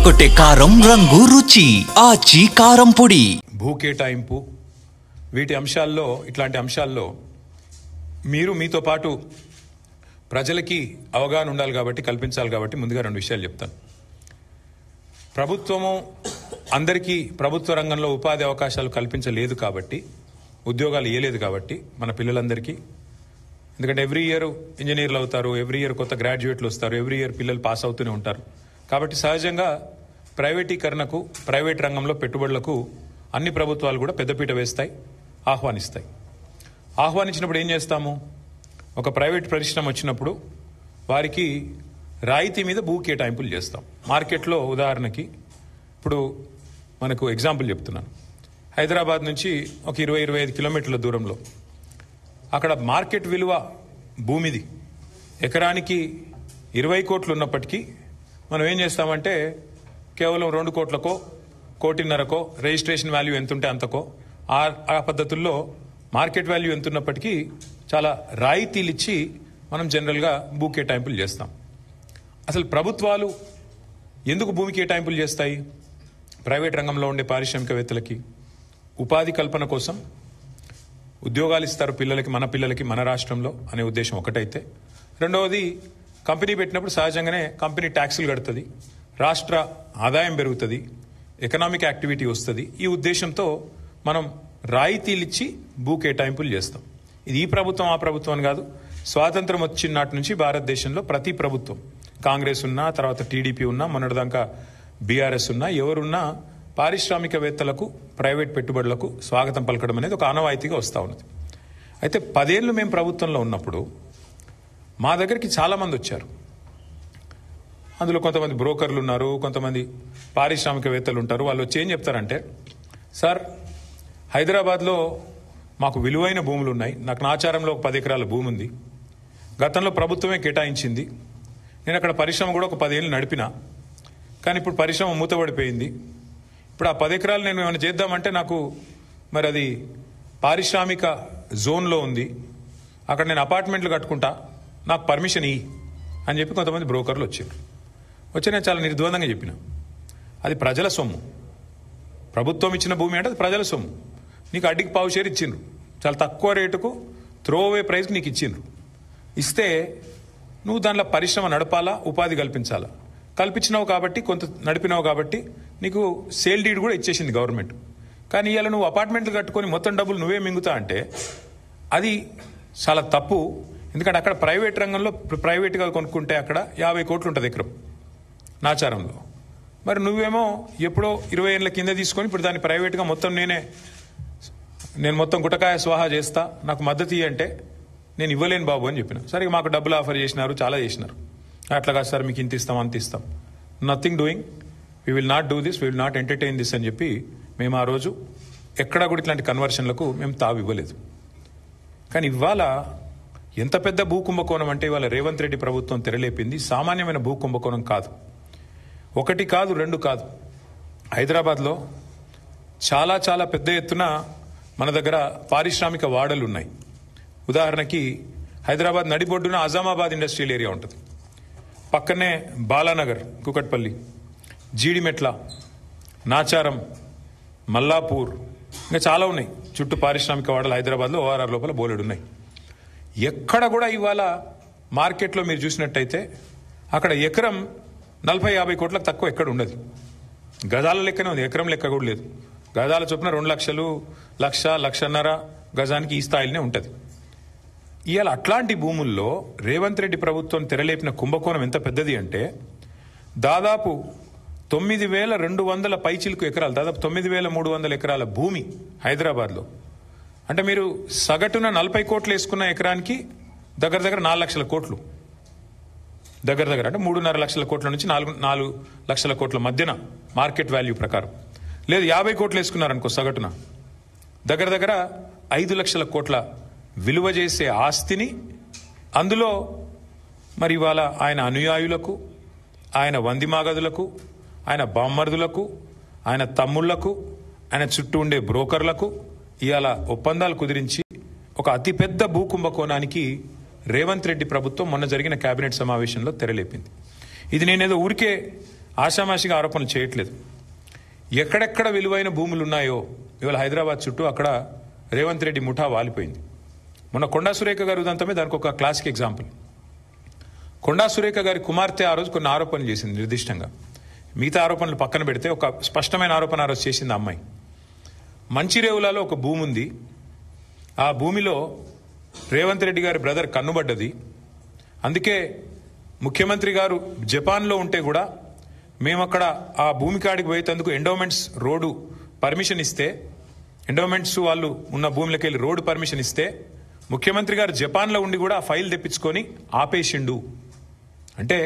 అదరగొట్టే కారం రంగు రుచి ఆచి కారం పొడి. భూ కేటాయింపు వీటి అంశాల్లో ఇట్లాంటి అంశాల్లో మీరు మీతో పాటు ప్రజలకి అవగాహన ఉండాలి కాబట్టి కల్పించాలి కాబట్టి ముందుగా రెండు విషయాలు చెప్తాను. ప్రభుత్వము అందరికీ ప్రభుత్వ రంగంలో ఉపాధి అవకాశాలు కల్పించలేదు కాబట్టి, ఉద్యోగాలు ఇవ్వలేదు కాబట్టి మన పిల్లలందరికీ, ఎందుకంటే ఎవ్రీ ఇయర్ ఇంజనీర్లు అవుతారు, ఎవ్రీ ఇయర్ కొత్త గ్రాడ్యుయేట్లు వస్తారు, ఎవ్రీ ఇయర్ పిల్లలు పాస్ అవుతూనే ఉంటారు. కాబట్టి సహజంగా ప్రైవేటీకరణకు, ప్రైవేట్ రంగంలో పెట్టుబడులకు అన్ని ప్రభుత్వాలు కూడా పెద్దపీట వేస్తాయి, ఆహ్వానిస్తాయి. ఆహ్వానించినప్పుడు ఏం చేస్తాము? ఒక ప్రైవేట్ పరిశ్రమ వచ్చినప్పుడు వారికి రాయితీ మీద భూ కేటాయింపులు చేస్తాం. మార్కెట్లో ఉదాహరణకి ఇప్పుడు మనకు ఎగ్జాంపుల్ చెప్తున్నాను. హైదరాబాద్ నుంచి ఒక 20-25 కిలోమీటర్ల దూరంలో అక్కడ మార్కెట్ విలువ భూమిది ఎకరానికి 20 కోట్లు ఉన్నప్పటికీ మనం ఏం చేస్తామంటే కేవలం 2 కోట్లకో 1.5 కోట్లకో రిజిస్ట్రేషన్ వాల్యూ ఎంత ఉంటే అంతకో ఆ పద్ధతుల్లో మార్కెట్ వాల్యూ ఎంత ఉన్నప్పటికీ చాలా రాయితీలు ఇచ్చి మనం జనరల్గా భూ కేటాయింపులు చేస్తాం. అసలు ప్రభుత్వాలు ఎందుకు భూమి కేటాయింపులు చేస్తాయి? ప్రైవేట్ రంగంలో ఉండే పారిశ్రామికవేత్తలకి ఉపాధి కల్పన కోసం, ఉద్యోగాలు ఇస్తారు పిల్లలకి, మన పిల్లలకి మన రాష్ట్రంలో అనే ఉద్దేశం ఒకటైతే, రెండవది కంపెనీ పెట్టినప్పుడు సహజంగానే కంపెనీ ట్యాక్సులు కడుతుంది, రాష్ట్ర ఆదాయం పెరుగుతుంది, ఎకనామిక్ యాక్టివిటీ వస్తుంది. ఈ ఉద్దేశంతో మనం రాయితీలు ఇచ్చి భూ కేటాయింపులు చేస్తాం. ఇది ఈ ప్రభుత్వం ఆ ప్రభుత్వం అని కాదు. స్వాతంత్రం వచ్చిన నాటి నుంచి భారతదేశంలో ప్రతి ప్రభుత్వం, కాంగ్రెస్ ఉన్నా, తర్వాత టీడీపీ ఉన్నా, మొన్నటిదాకా బీఆర్ఎస్ ఉన్నా, ఎవరున్నా పారిశ్రామికవేత్తలకు, ప్రైవేట్ పెట్టుబడులకు స్వాగతం పలకడం అనేది ఒక ఆనవాయితీగా వస్తూ ఉన్నది. అయితే 10 ఏళ్ళు మేము ప్రభుత్వంలో ఉన్నప్పుడు మా దగ్గరికి చాలామంది వచ్చారు. అందులో కొంతమంది బ్రోకర్లు ఉన్నారు, కొంతమంది పారిశ్రామికవేత్తలు ఉంటారు. వాళ్ళు వచ్చి ఏం చెప్తారంటే, సార్ హైదరాబాద్లో మాకు విలువైన భూములు ఉన్నాయి, నాకు నాచారంలో ఒక 10 ఎకరాల భూమి ఉంది, గతంలో ప్రభుత్వమే కేటాయించింది, నేను అక్కడ పరిశ్రమ కూడా ఒక 10 ఏళ్ళు నడిపినా, కానీ ఇప్పుడు పరిశ్రమ మూతపడిపోయింది, ఇప్పుడు ఆ 10 ఎకరాలు నేను ఏమైనా చేద్దామంటే నాకు మరి అది పారిశ్రామిక జోన్లో ఉంది, అక్కడ నేను అపార్ట్మెంట్లు కట్టుకుంటా, నాకు పర్మిషన్ ఇయ్యి అని చెప్పి కొంతమంది బ్రోకర్లు వచ్చారు. వచ్చి నేను చాలా నిర్ద్వందంగా చెప్పిన, అది ప్రజల సొమ్ము, ప్రభుత్వం ఇచ్చిన భూమి అంటే అది ప్రజల సొమ్ము, నీకు అడ్డికి పావు షేర్ ఇచ్చిండ్రు, చాలా తక్కువ రేటుకు త్రోవే ప్రైస్కి నీకు ఇచ్చిండ్రు, ఇస్తే నువ్వు దాంట్లో పరిశ్రమ నడపాలా, ఉపాధి కల్పించాలా, కల్పించినావు కాబట్టి, కొంత నడిపినావు కాబట్టి నీకు సేల్ డీడ్ కూడా ఇచ్చేసింది గవర్నమెంట్. కానీ ఇవాళ నువ్వు అపార్ట్మెంట్లు కట్టుకొని మొత్తం డబ్బులు నువ్వే మింగుతా అంటే అది చాలా తప్పు. ఎందుకంటే అక్కడ ప్రైవేట్ రంగంలో ప్రైవేట్గా కొనుక్కుంటే అక్కడ 50 కోట్లు ఉంటుంది ఎకరం నాచారంలో. మరి నువ్వేమో ఎప్పుడో 20 ఏళ్ళ కింద తీసుకొని ఇప్పుడు దాన్ని ప్రైవేట్గా మొత్తం నేను మొత్తం గుటకాయ స్వాహా చేస్తా, నాకు మద్దతు ఇయ్యి అంటే నేను ఇవ్వలేను బాబు అని చెప్పిన. సరే మాకు డబ్బులు ఆఫర్ చేసినారు, చాలా చేసినారు. అట్లా కాదు సార్, మీకు ఇంత ఇస్తాం అంత ఇస్తాం, nothing doing, we will not do this, we will not entertain this అని చెప్పి మేము ఆ రోజు ఎక్కడా కూడా ఇట్లాంటి కన్వర్షన్లకు మేము తావు ఇవ్వలేదు. కానీ ఇవాళ ఎంత పెద్ద భూ కుంభకోణం అంటే ఇవాళ రేవంత్ రెడ్డి ప్రభుత్వం తెరలేపింది సామాన్యమైన భూ కుంభకోణం కాదు. 1 కాదు 2 కాదు, హైదరాబాద్లో చాలా చాలా పెద్ద ఎత్తున మన దగ్గర పారిశ్రామిక వాడలు ఉన్నాయి. ఉదాహరణకి హైదరాబాద్ నడిబొడ్డున అజామాబాద్ ఇండస్ట్రియల్ ఏరియా ఉంటుంది, పక్కనే బాలానగర్, కుకట్పల్లి, జీడిమెట్ల, నాచారం, మల్లాపూర్, ఇంకా చాలా ఉన్నాయి చుట్టూ పారిశ్రామిక వాడలు హైదరాబాద్లో ORR లోపల బోలెడు ఉన్నాయి. ఎక్కడ కూడా ఇవాళ మార్కెట్లో మీరు చూసినట్టయితే అక్కడ ఎకరం 40-50 కోట్లకు తక్కువ ఎక్కడ ఉండదు. గజాల లెక్కనే ఉంది, ఎకరం లెక్క కూడా లేదు. గజాల చొప్పున 2 లక్షలు, 1-1.5 గజానికి ఈ స్థాయిలోనే ఉంటుంది. ఇవాళ అట్లాంటి భూముల్లో రేవంత్ రెడ్డి ప్రభుత్వం తెరలేపిన కుంభకోణం ఎంత పెద్దది అంటే దాదాపు 9,200 పైచిలుకు ఎకరాలు, దాదాపు 9,300 ఎకరాల భూమి హైదరాబాద్లో. అంటే మీరు సగటున 40 కోట్లు వేసుకున్న ఎకరానికి దగ్గర 4 లక్షల కోట్లు, దగ్గర అంటే 3.5 లక్షల కోట్ల నుంచి 4 లక్షల కోట్ల మధ్యన మార్కెట్ వాల్యూ ప్రకారం. లేదు 50 కోట్లు వేసుకున్నారనుకో సగటున, దగ్గర 5 లక్షల కోట్ల విలువ చేసే ఆస్తిని, అందులో మరి ఇవాళ ఆయన అనుయాయులకు, ఆయన వందిమాగదులకు, ఆయన బామ్మర్దులకు, ఆయన తమ్ముళ్లకు, ఆయన చుట్టూ ఉండే బ్రోకర్లకు ఇవాళ ఒప్పందాలు కుదిరించి ఒక అతిపెద్ద భూ కుంభకోణానికి రేవంత్ రెడ్డి ప్రభుత్వం మొన్న జరిగిన కేబినెట్ సమావేశంలో తెరలేపింది. ఇది నేనేదో ఊరికే ఆషామాషిగా ఆరోపణలు చేయట్లేదు. ఎక్కడెక్కడ విలువైన భూములు ఉన్నాయో ఇవాళ హైదరాబాద్ చుట్టూ అక్కడ రేవంత్ రెడ్డి ముఠా వాలిపోయింది. మొన్న కొండా సురేఖ గారి ఉదంతమే దానికి ఒక క్లాసిక్ ఎగ్జాంపుల్. కొండా సురేఖ గారి కుమార్తె ఆ రోజు కొన్ని ఆరోపణలు చేసింది నిర్దిష్టంగా. మిగతా ఆరోపణలు పక్కన పెడితే ఒక స్పష్టమైన ఆరోపణ ఆ రోజు చేసింది ఆ అమ్మాయి. మంచిరేవులలో ఒక భూమి ఉంది, ఆ భూమిలో రేవంత్ రెడ్డి గారి బ్రదర్ కన్నుబడ్డది. అందుకే ముఖ్యమంత్రి గారు జపాన్లో ఉంటే కూడా మేము అక్కడ ఆ భూమి కాడికి పోయేందుకు ఎండోమెంట్స్ రోడ్డు పర్మిషన్ ఇస్తే, ఎండోమెంట్స్ వాళ్ళు ఉన్న భూమిలోకి వెళ్ళి రోడ్డు పర్మిషన్ ఇస్తే ముఖ్యమంత్రి గారు జపాన్లో ఉండి కూడా ఆ ఫైల్ తెప్పించుకొని ఆపేసిండు. అంటే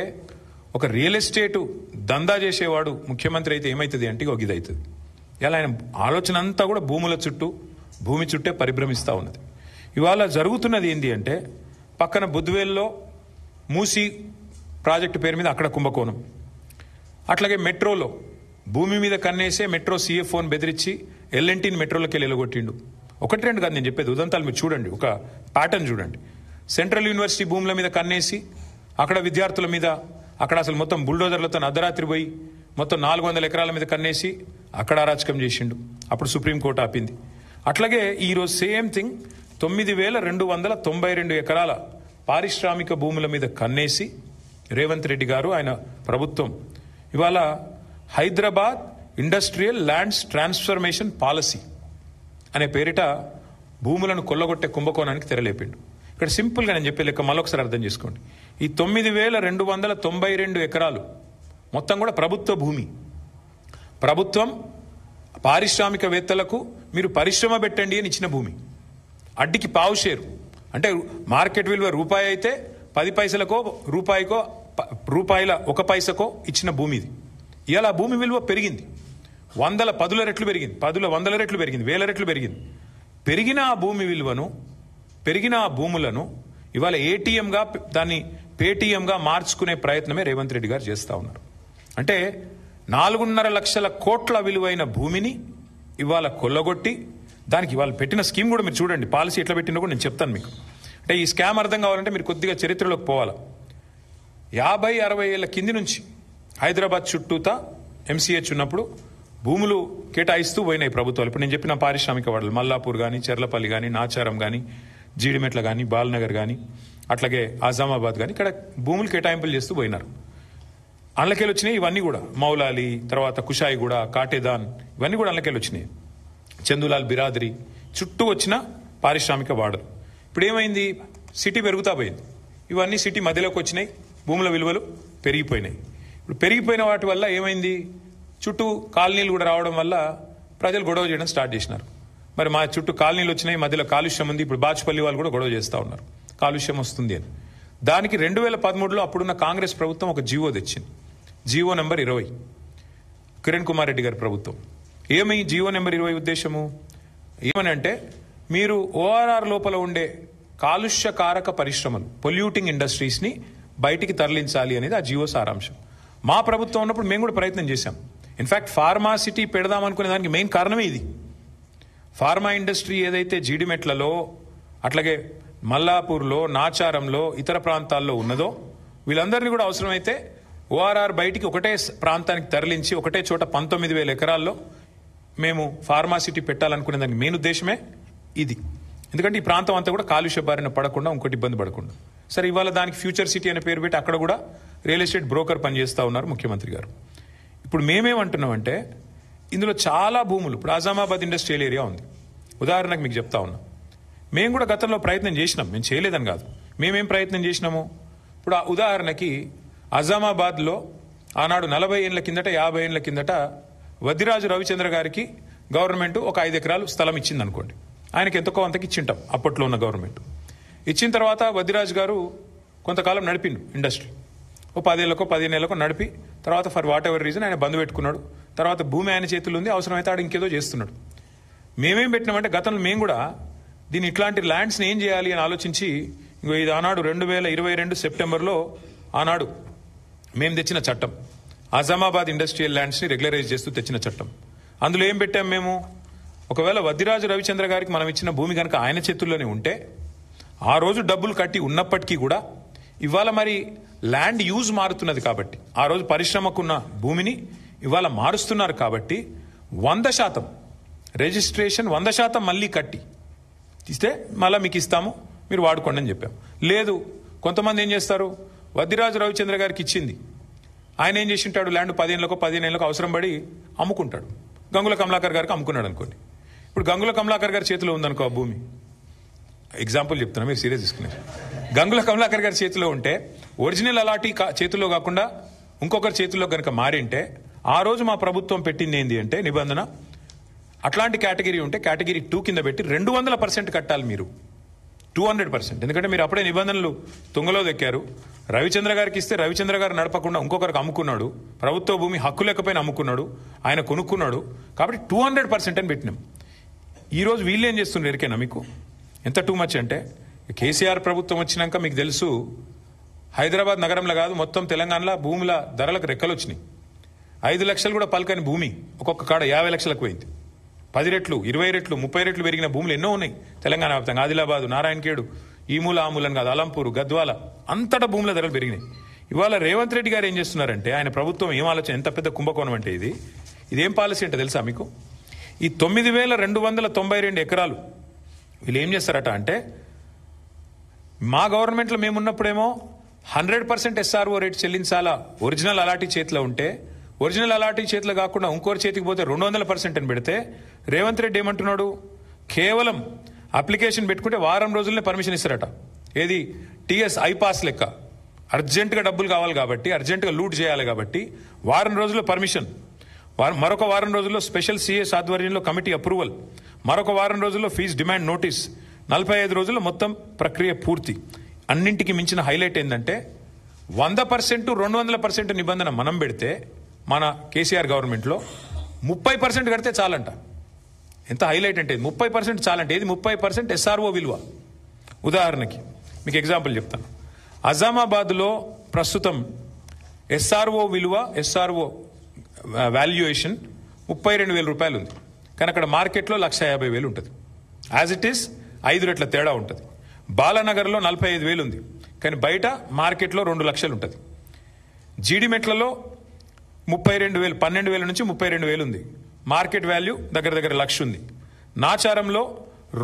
ఒక రియల్ ఎస్టేట్ దందా చేసేవాడు ముఖ్యమంత్రి అయితే ఏమవుతుంది అంటే ఒక ఇది అవుతుంది. ఇలా ఆయన ఆలోచన అంతా కూడా భూముల చుట్టూ, భూమి చుట్టే పరిభ్రమిస్తూ ఉన్నది. ఇవాళ జరుగుతున్నది ఏంటి అంటే పక్కన బుద్వేల్లో మూసీ ప్రాజెక్టు పేరు మీద అక్కడ కుంభకోణం. అట్లాగే మెట్రోలో భూమి మీద కన్నేసే మెట్రో CFOని బెదిరించి ఎల్ఎన్టీని మెట్రోలోకి వెళ్ళి ఎలగొట్టిండు. ఒకటి రెండు కాదు నేను చెప్పేది, ఉదంతాలు మీరు చూడండి, ఒక ప్యాటర్న్ చూడండి. సెంట్రల్ యూనివర్సిటీ భూముల మీద కన్నేసి అక్కడ విద్యార్థుల మీద అక్కడ అసలు మొత్తం బుల్డోజర్లతో అర్ధరాత్రి పోయి మొత్తం 400 ఎకరాల మీద కన్నేసి అక్కడ అరాచకం చేసిండు. అప్పుడు సుప్రీంకోర్టు ఆపింది. అట్లాగే ఈరోజు సేమ్ థింగ్ 9,292 ఎకరాల పారిశ్రామిక భూముల మీద కన్నేసి రేవంత్ రెడ్డి గారు ఆయన ప్రభుత్వం ఇవాళ Hyderabad industrial lands transformation policy అనే పేరిట భూములను కొల్లగొట్టే కుంభకోణానికి తెరలేపిండు. ఇక్కడ సింపుల్గా నేను చెప్పే లెక్క మళ్ళొకసారి అర్థం చేసుకోండి. ఈ 9,292 ఎకరాలు మొత్తం కూడా ప్రభుత్వ భూమి. ప్రభుత్వం పారిశ్రామికవేత్తలకు మీరు పరిశ్రమ పెట్టండి అని ఇచ్చిన భూమి. అడ్డికి పావు షేరు అంటే మార్కెట్ విలువ రూపాయి అయితే 10 పైసలకో రూపాయల 1 పైసకో ఇచ్చిన భూమి ఇది. ఇవాళ ఆ భూమి విలువ పెరిగింది, 10 రెట్లు పెరిగింది, 100 రెట్లు పెరిగింది, 1000 రెట్లు పెరిగింది. పెరిగిన ఆ భూమి విలువను, పెరిగిన ఆ భూములను ఇవాళ ఏటీఎంగా దాన్ని పేటీఎంగా మార్చుకునే ప్రయత్నమే రేవంత్ రెడ్డి గారు చేస్తూ ఉన్నారు. అంటే 4.5 లక్షల కోట్ల విలువైన భూమిని ఇవాళ కొల్లగొట్టి దానికి ఇవాళ పెట్టిన స్కీమ్ కూడా మీరు చూడండి, పాలసీ ఎట్లా పెట్టినా కూడా నేను చెప్తాను మీకు. అంటే ఈ స్కామ్ అర్థం కావాలంటే మీరు కొద్దిగా చరిత్రలోకి పోవాలి. 50-60 ఏళ్ల కింది నుంచి హైదరాబాద్ చుట్టూతా MCH ఉన్నప్పుడు భూములు కేటాయిస్తూ పోయినాయి ప్రభుత్వాలు. ఇప్పుడు నేను చెప్పిన పారిశ్రామిక వాడలు మల్లాపూర్ కానీ, చెర్లపల్లి కానీ, నాచారం కానీ, జీడిమెట్ల కానీ, బాల్నగర్ కానీ, అట్లాగే ఆజామాబాద్ కానీ ఇక్కడ భూములు కేటాయింపులు చేస్తూ పోయినారు. అందులోకెళ్ళి వచ్చినాయి ఇవన్నీ కూడా. మౌలాలి, తర్వాత కుషాయిగూడ, కాటేదాన్, ఇవన్నీ కూడా అందులోకెళ్ళి వచ్చినాయి. చందులాల్ బిరాదరి చుట్టూ వచ్చిన పారిశ్రామిక వాడలు. ఇప్పుడు ఏమైంది, సిటీ పెరుగుతా పోయింది, ఇవన్నీ సిటీ మధ్యలోకి వచ్చినాయి, భూముల విలువలు పెరిగిపోయినాయి. ఇప్పుడు పెరిగిపోయిన వాటి వల్ల ఏమైంది, చుట్టూ కాలనీలు కూడా రావడం వల్ల ప్రజలు గొడవ చేయడం స్టార్ట్ చేసినారు. మరి మా చుట్టూ కాలనీలు వచ్చినాయి, మధ్యలో కాలుష్యం ఉంది. ఇప్పుడు బాచుపల్లి వాళ్ళు కూడా గొడవ చేస్తూ ఉన్నారు కాలుష్యం వస్తుంది అని. దానికి 2013లో అప్పుడున్న కాంగ్రెస్ ప్రభుత్వం ఒక జీవో తెచ్చింది, జీవో నెంబర్ 20, కిరణ్ కుమార్ రెడ్డి గారి ప్రభుత్వం. ఏమి జీవో నెంబర్ 20 ఉద్దేశము ఏమని అంటే, మీరు ORR లోపల ఉండే కాలుష్యకారక పరిశ్రమలు, పొల్యూటింగ్ ఇండస్ట్రీస్ ని బయటికి తరలించాలి అనేది ఆ జీవో సారాంశం. మా ప్రభుత్వం ఉన్నప్పుడు మేము కూడా ప్రయత్నం చేశాం. ఇన్ఫాక్ట్ ఫార్మా సిటీ పెడదామనుకునే దానికి మెయిన్ కారణమే ఇది. ఫార్మా ఇండస్ట్రీ ఏదైతే జీడిమెట్లలో, అట్లాగే మల్లాపూర్లో, నాచారంలో, ఇతర ప్రాంతాల్లో ఉన్నదో వీళ్ళందరినీ కూడా అవసరమైతే ORR బయటికి ఒకటే ప్రాంతానికి తరలించి ఒకటే చోట 19,000 ఎకరాల్లో మేము ఫార్మాసిటీ పెట్టాలనుకునే దానికి మెయిన్ ఉద్దేశమే ఇది. ఎందుకంటే ఈ ప్రాంతం అంతా కూడా కాలుష్య బారిన పడకుండా, ఇంకోటి ఇబ్బంది పడకుండా. సరే, ఇవాళ దానికి ఫ్యూచర్ సిటీ అనే పేరు పెట్టి అక్కడ కూడా రియల్ ఎస్టేట్ బ్రోకర్ పనిచేస్తూ ఉన్నారు ముఖ్యమంత్రి గారు. ఇప్పుడు మేమేమంటున్నామంటే, ఇందులో చాలా భూములు, ఇప్పుడు ఆజామాబాద్ ఇండస్ట్రియల్ ఏరియా ఉంది ఉదాహరణకు మీకు చెప్తా ఉన్నాం. మేము కూడా గతంలో ప్రయత్నం చేసినాం, మేము చేయలేదని కాదు. మేమేం ప్రయత్నం చేసినాము, ఇప్పుడు ఆ ఉదాహరణకి ఆజామాబాద్లో ఆనాడు 40 ఏళ్ల కిందట, 50 ఏళ్ల కిందట వద్దిరాజు రవిచంద్ర గారికి గవర్నమెంట్ ఒక 5 ఎకరాలు స్థలం ఇచ్చింది అనుకోండి. ఆయనకి ఎంతకో అంతకి ఇచ్చింటాం అప్పట్లో ఉన్న గవర్నమెంట్. ఇచ్చిన తర్వాత వద్దిరాజు గారు కొంతకాలం నడిపిండు ఇండస్ట్రీ, ఓ 10 ఏళ్లకో 15 ఏళ్లకో నడిపి తర్వాత ఫర్ వాట్ ఎవర్ రీజన్ ఆయన బంద్ పెట్టుకున్నాడు. తర్వాత భూమి ఆయన చేతుల్లో ఉంది, అవసరమైతే ఆడు ఇంకేదో చేస్తున్నాడు. మేమేం పెట్టినామంటే, గతంలో మేము కూడా దీన్ని ఇట్లాంటి ల్యాండ్స్ని ఏం చేయాలి అని ఆలోచించి, ఇది ఆనాడు 2022 సెప్టెంబర్లో ఆనాడు మేము తెచ్చిన చట్టం, ఆజామాబాద్ ఇండస్ట్రియల్ ల్యాండ్స్ని రెగ్యులరైజ్ చేస్తూ తెచ్చిన చట్టం. అందులో ఏం పెట్టాం మేము, ఒకవేళ వద్దిరాజు రవిచంద్ర గారికి మనం ఇచ్చిన భూమి కనుక ఆయన చేతుల్లోనే ఉంటే, ఆ రోజు డబ్బులు కట్టి ఉన్నప్పటికీ కూడా ఇవాళ మరి ల్యాండ్ యూజ్ మారుతున్నది కాబట్టి, ఆ రోజు పరిశ్రమకున్న భూమిని ఇవాళ మారుస్తున్నారు కాబట్టి 100% రిజిస్ట్రేషన్ 100% మళ్ళీ కట్టి ఇస్తే మళ్ళీ మీకు ఇస్తాము, మీరు వాడుకోండి అని చెప్పాం. లేదు, కొంతమంది ఏం చేస్తారు, వద్దిరాజు రవిచంద్ర గారికి ఇచ్చింది, ఆయన ఏం చేసి ఉంటాడు, ల్యాండ్ 15 ఏళ్ళకో అవసరం పడి అమ్ముకుంటాడు. గంగుల కమలాకర్ గారికి అమ్ముకున్నాడు అనుకోండి. ఇప్పుడు గంగుల కమలాకర్ గారి చేతిలో ఉందనుకో ఆ భూమి, ఎగ్జాంపుల్ చెప్తున్నా, మీరు సీరియస్ తీసుకున్నారు. గంగుల కమలాకర్ గారి చేతిలో ఉంటే ఒరిజినల్ అలాటీ చేతిలో కాకుండా ఇంకొకరి చేతిలో కనుక మారింటే, ఆ రోజు మా ప్రభుత్వం పెట్టింది ఏంటి అంటే నిబంధన, అట్లాంటి కేటగిరీ ఉంటే కేటగిరీ 2 కింద పెట్టి 200% కట్టాలి మీరు, 200%. ఎందుకంటే మీరు అప్పుడే నిబంధనలు తుంగలో దెక్కారు. రవిచంద్ర గారికి ఇస్తే రవిచంద్ర గారు నడపకుండా ఇంకొకరికి అమ్ముకున్నాడు, ప్రభుత్వ భూమి హక్కు లేకపోయినా అమ్ముకున్నాడు, ఆయన కొనుక్కున్నాడు, కాబట్టి 200% అని పెట్టినాం. ఈ రోజు వీళ్ళు ఏం చేస్తున్నారు ఎరికేనా మీకు ఎంత టూ మచ్ అంటే, కేసీఆర్ ప్రభుత్వం వచ్చినాక మీకు తెలుసు, హైదరాబాద్ నగరంలో కాదు మొత్తం తెలంగాణలో భూముల ధరలకు రెక్కలు వచ్చినాయి. 5 లక్షలు కూడా పలకని భూమి ఒక్కొక్క కాడ 50 లక్షలకు పోయింది. 10 రెట్లు, 20 రెట్లు, 30 రెట్లు పెరిగిన భూములు ఎన్నో ఉన్నాయి తెలంగాణ వ్యాప్తంగా. ఆదిలాబాదు, నారాయణఖేడు, ఈ మూల ఆ మూలని కాదు, అలంపూరు, గద్వాల, అంతటా భూముల ధరలు పెరిగినాయి. ఇవాళ రేవంత్ రెడ్డి గారు ఏం చేస్తున్నారంటే, ఆయన ప్రభుత్వం ఏం ఆలోచన, ఎంత పెద్ద కుంభకోణం అంటే ఇదేం పాలసీ అంటే తెలుసా మీకు? ఈ 9,292 ఎకరాలు వీళ్ళు ఏం చేస్తారట అంటే, మా గవర్నమెంట్లో మేమున్నప్పుడేమో 100% SRO రేట్ చెల్లించాలా ఒరిజినల్ అలాటీ చేతిలో ఉంటే, ఒరిజినల్ అలాటీ చేతిలో కాకుండా ఇంకోరి చేతికి పోతే 200% అని పెడితే, రేవంత్ రెడ్డి ఏమంటున్నాడు, కేవలం అప్లికేషన్ పెట్టుకుంటే వారం రోజుల్లోనే పర్మిషన్ ఇస్తారట. ఏది టీఎస్ ఐపాస్ లెక్క, అర్జెంటుగా డబ్బులు కావాలి కాబట్టి, అర్జెంటుగా లూట్ చేయాలి కాబట్టి వారం రోజుల్లో పర్మిషన్, మరొక వారం రోజుల్లో స్పెషల్ సిఎస్ ఆధ్వర్యంలో కమిటీ అప్రూవల్, మరొక వారం రోజుల్లో ఫీజు డిమాండ్ నోటీస్, 45 రోజుల్లో మొత్తం ప్రక్రియ పూర్తి. అన్నింటికి మించిన హైలైట్ ఏంటంటే 100%, 200% నిబంధన మనం పెడితే మన కేసీఆర్ గవర్నమెంట్లో 30% కడితే చాలంట. ఎంత హైలైట్ అంటే 30% చాలంటే, ఏది 30% SRO విలువ. ఉదాహరణకి మీకు ఎగ్జాంపుల్ చెప్తాను. అజామాబాద్లో ప్రస్తుతం SRO విలువ, SRO వాల్యుయేషన్ 32,000 రూపాయలు ఉంది, కానీ అక్కడ మార్కెట్లో 1,50,000 ఉంటుంది. యాజ్ ఇట్ ఈస్ 5 రెట్ల తేడా ఉంటుంది. బాలానగర్లో 45,000 ఉంది, కానీ బయట మార్కెట్లో 2 లక్షలు ఉంటుంది. జీడిమెట్లలో 32,000, 12,000 నుంచి 32,000 ఉంది, మార్కెట్ వాల్యూ దగ్గర దగ్గర 1,00,000 ఉంది. నాచారంలో